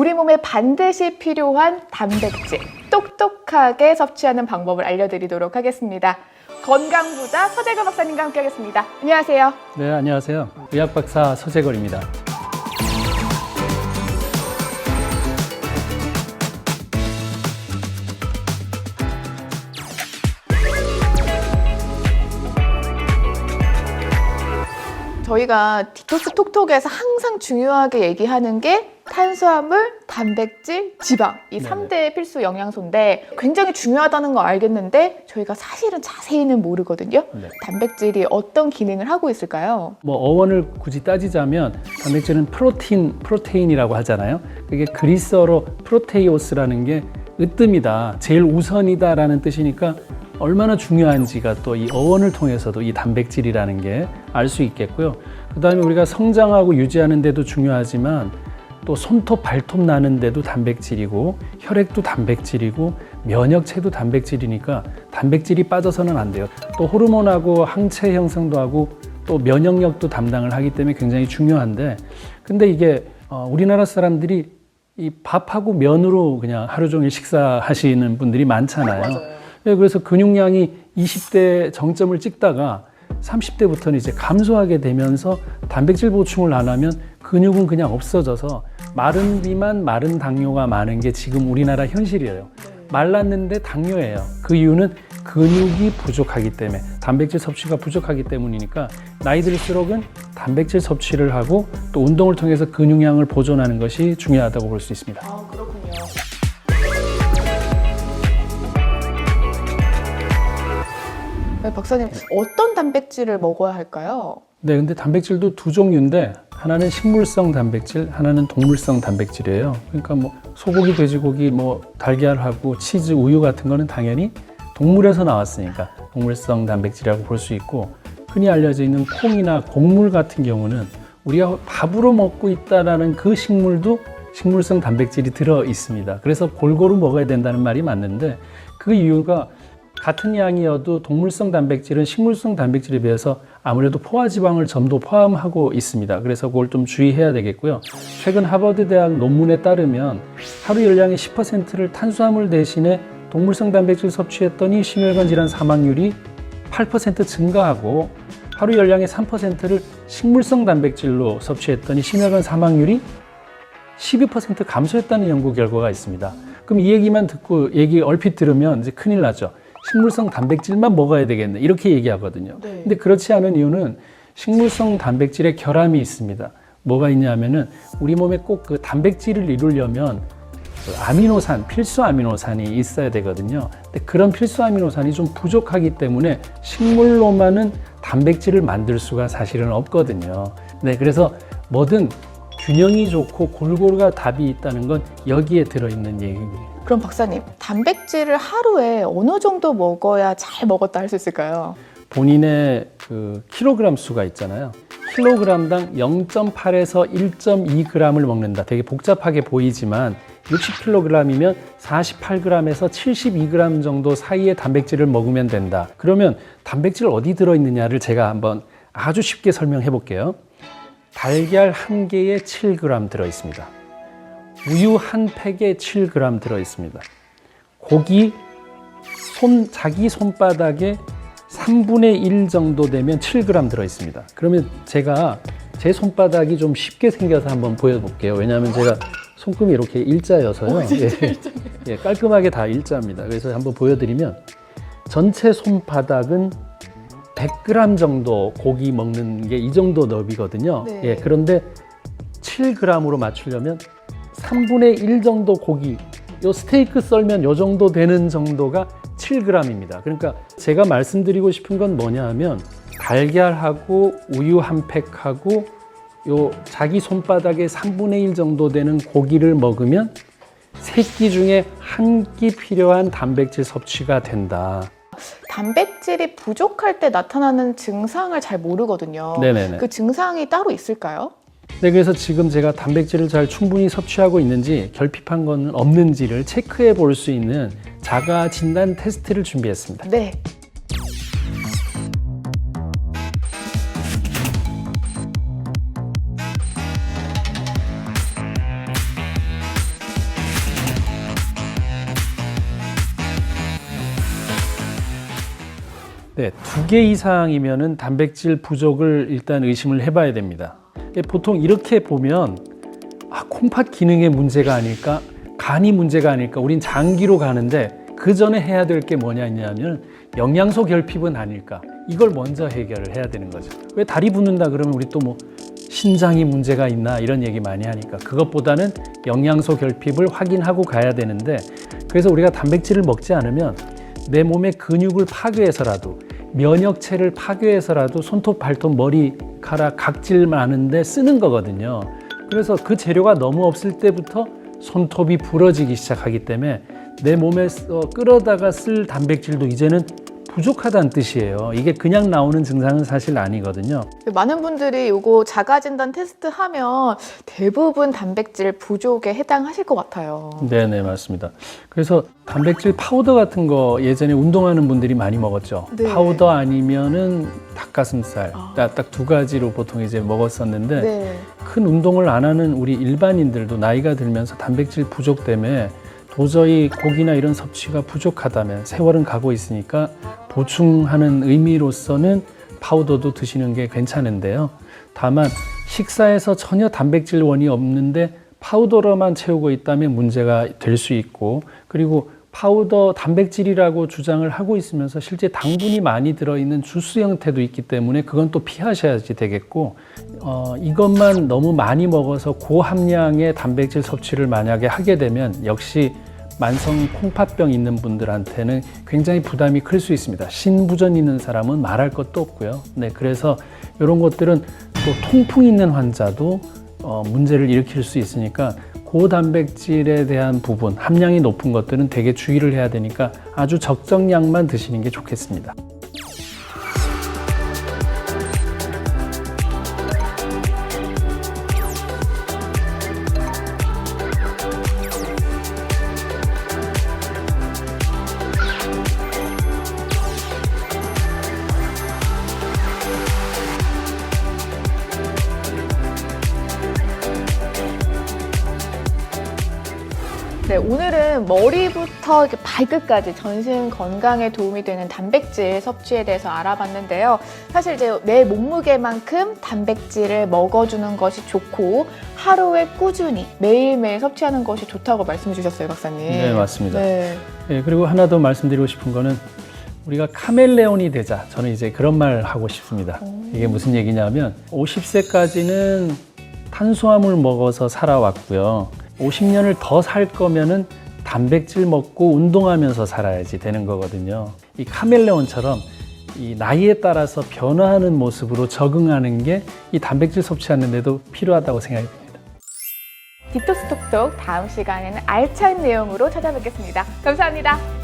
우리 몸에 반드시 필요한 단백질 똑똑하게 섭취하는 방법을 알려드리도록 하겠습니다. 건강부자 서재걸 박사님과 함께하겠습니다. 안녕하세요. 네, 안녕하세요. 의학박사 서재걸입니다. 저희가 디톡스 톡톡에서 항상 중요하게 얘기하는 게 탄수화물, 단백질, 지방 이 네네. 3대 필수 영양소인데 굉장히 중요하다는 거 알겠는데 저희가 사실은 자세히는 모르거든요. 네. 단백질이 어떤 기능을 하고 있을까요? 뭐 어원을 굳이 따지자면 단백질은 프로테인이라고 하잖아요. 그게 그리스어로 프로테이오스라는 게 으뜸이다, 제일 우선이다라는 뜻이니까 얼마나 중요한지가 또 이 어원을 통해서도 이 단백질이라는 게 알 수 있겠고요. 그다음에 우리가 성장하고 유지하는 데도 중요하지만 또 손톱, 발톱 나는 데도 단백질이고 혈액도 단백질이고 면역체도 단백질이니까 단백질이 빠져서는 안 돼요. 또 호르몬하고 항체 형성도 하고 또 면역력도 담당을 하기 때문에 굉장히 중요한데 근데 이게 우리나라 사람들이 이 밥하고 면으로 그냥 하루 종일 식사하시는 분들이 많잖아요. 맞아요. 그래서 근육량이 20대 정점을 찍다가 30대부터는 이제 감소하게 되면서 단백질 보충을 안 하면 근육은 그냥 없어져서 마른 비만, 마른 당뇨가 많은 게 지금 우리나라 현실이에요. 말랐는데 당뇨예요. 그 이유는 근육이 부족하기 때문에, 단백질 섭취가 부족하기 때문이니까 나이 들수록은 단백질 섭취를 하고 또 운동을 통해서 근육량을 보존하는 것이 중요하다고 볼 수 있습니다. 아, 그렇군요. 네, 박사님, 어떤 단백질을 먹어야 할까요? 네, 근데 단백질도 두 종류인데 하나는 식물성 단백질, 하나는 동물성 단백질이에요. 그러니까 뭐 소고기, 돼지고기, 뭐 달걀하고 치즈, 우유 같은 거는 당연히 동물에서 나왔으니까 동물성 단백질이라고 볼 수 있고 흔히 알려져 있는 콩이나 곡물 같은 경우는 우리가 밥으로 먹고 있다라는 그 식물도 식물성 단백질이 들어 있습니다. 그래서 골고루 먹어야 된다는 말이 맞는데 그 이유가 같은 양이어도 동물성 단백질은 식물성 단백질에 비해서 아무래도 포화지방을 좀 더 포함하고 있습니다. 그래서 그걸 좀 주의해야 되겠고요. 최근 하버드 대학 논문에 따르면 하루 열량의 10%를 탄수화물 대신에 동물성 단백질 섭취했더니 심혈관 질환 사망률이 8% 증가하고 하루 열량의 3%를 식물성 단백질로 섭취했더니 심혈관 사망률이 12% 감소했다는 연구 결과가 있습니다. 그럼 이 얘기만 듣고 얘기 얼핏 들으면 이제 큰일 나죠. 식물성 단백질만 먹어야 되겠네 이렇게 얘기하거든요. 네. 근데 그렇지 않은 이유는 식물성 단백질에 결함이 있습니다. 뭐가 있냐면은 우리 몸에 꼭 그 단백질을 이루려면 그 아미노산, 필수 아미노산이 있어야 되거든요. 근데 그런 필수 아미노산이 좀 부족하기 때문에 식물로만은 단백질을 만들 수가 사실은 없거든요. 네, 그래서 뭐든 균형이 좋고 골고루가 답이 있다는 건 여기에 들어있는 얘기입니다. 그럼 박사님, 단백질을 하루에 어느 정도 먹어야 잘 먹었다 할 수 있을까요? 본인의 그 킬로그램 수가 있잖아요. 킬로그램당 0.8에서 1.2g을 먹는다. 되게 복잡하게 보이지만 60kg이면 48g에서 72g 정도 사이의 단백질을 먹으면 된다. 그러면 단백질 어디 들어있느냐를 제가 한번 아주 쉽게 설명해 볼게요. 달걀 한 개에 7g 들어있습니다. 우유 한 팩에 7g 들어있습니다. 고기 자기 손바닥에 3분의 1 정도 되면 7g 들어있습니다. 그러면 제가 제 손바닥이 좀 쉽게 생겨서 한번 보여볼게요. 왜냐하면 제가 손금이 이렇게 일자여서요. 예, 깔끔하게 다 일자입니다. 그래서 한번 보여드리면 전체 손바닥은 100g 정도 고기 먹는 게 이 정도 너비거든요. 네. 예, 그런데 7g으로 맞추려면 3분의 1 정도 고기, 요 스테이크 썰면 요 정도 되는 정도가 7g입니다. 그러니까 제가 말씀드리고 싶은 건 뭐냐 하면 달걀하고 우유 한 팩하고 요 자기 손바닥의 3분의 1 정도 되는 고기를 먹으면 3끼 중에 1끼 필요한 단백질 섭취가 된다. 단백질이 부족할 때 나타나는 증상을 잘 모르거든요. 네네네. 그 증상이 따로 있을까요? 네, 그래서 지금 제가 단백질을 잘 충분히 섭취하고 있는지 결핍한 건 없는지를 체크해 볼 수 있는 자가 진단 테스트를 준비했습니다. 네. 네, 2개 이상이면은 단백질 부족을 일단 의심을 해봐야 됩니다. 보통 이렇게 보면 콩팥 기능의 문제가 아닐까, 간이 문제가 아닐까, 우린 장기로 가는데 그 전에 해야 될 게 뭐냐면 영양소 결핍은 아닐까, 이걸 먼저 해결을 해야 되는 거죠. 왜 다리 붓는다 그러면 우리 또 뭐 신장이 문제가 있나 이런 얘기 많이 하니까 그것보다는 영양소 결핍을 확인하고 가야 되는데, 그래서 우리가 단백질을 먹지 않으면 내 몸의 근육을 파괴해서라도, 면역체를 파괴해서라도 손톱, 발톱, 머리카락, 각질 많은데 쓰는 거거든요. 그래서 그 재료가 너무 없을 때부터 손톱이 부러지기 시작하기 때문에 내 몸에서 끌어다가 쓸 단백질도 이제는 부족하다는 뜻이에요. 이게 그냥 나오는 증상은 사실 아니거든요. 많은 분들이 이거 자가진단 테스트 하면 대부분 단백질 부족에 해당하실 것 같아요. 네네, 맞습니다. 그래서 단백질 파우더 같은 거 예전에 운동하는 분들이 많이 먹었죠. 네. 파우더 아니면은 닭가슴살, 딱 2가지로 보통 이제 먹었었는데 네. 큰 운동을 안 하는 우리 일반인들도 나이가 들면서 단백질 부족 때문에 도저히 고기나 이런 섭취가 부족하다면, 세월은 가고 있으니까 보충하는 의미로서는 파우더도 드시는 게 괜찮은데요. 다만 식사에서 전혀 단백질원이 없는데 파우더로만 채우고 있다면 문제가 될 수 있고, 그리고 파우더 단백질이라고 주장을 하고 있으면서 실제 당분이 많이 들어있는 주스 형태도 있기 때문에 그건 또 피하셔야지 되겠고, 이것만 너무 많이 먹어서 고함량의 단백질 섭취를 만약에 하게 되면 역시 만성 콩팥병 있는 분들한테는 굉장히 부담이 클 수 있습니다. 신부전 있는 사람은 말할 것도 없고요. 네, 그래서 이런 것들은 또 통풍 있는 환자도 문제를 일으킬 수 있으니까 고단백질에 대한 부분, 함량이 높은 것들은 되게 주의를 해야 되니까 아주 적정량만 드시는 게 좋겠습니다. 네, 오늘은 머리부터 이렇게 발끝까지 전신 건강에 도움이 되는 단백질 섭취에 대해서 알아봤는데요. 사실 이제 내 몸무게만큼 단백질을 먹어주는 것이 좋고 하루에 꾸준히 매일매일 섭취하는 것이 좋다고 말씀해 주셨어요, 박사님. 네, 맞습니다. 네. 네, 그리고 하나 더 말씀드리고 싶은 거는 우리가 카멜레온이 되자, 저는 이제 그런 말 하고 싶습니다. 이게 무슨 얘기냐면 50세까지는 탄수화물 먹어서 살아왔고요. 50년을 더 살 거면은 단백질 먹고 운동하면서 살아야지 되는 거거든요. 이 카멜레온처럼 이 나이에 따라서 변화하는 모습으로 적응하는 게 이 단백질 섭취하는데도 필요하다고 생각이 듭니다. 디톡스 톡톡 다음 시간에는 알찬 내용으로 찾아뵙겠습니다. 감사합니다.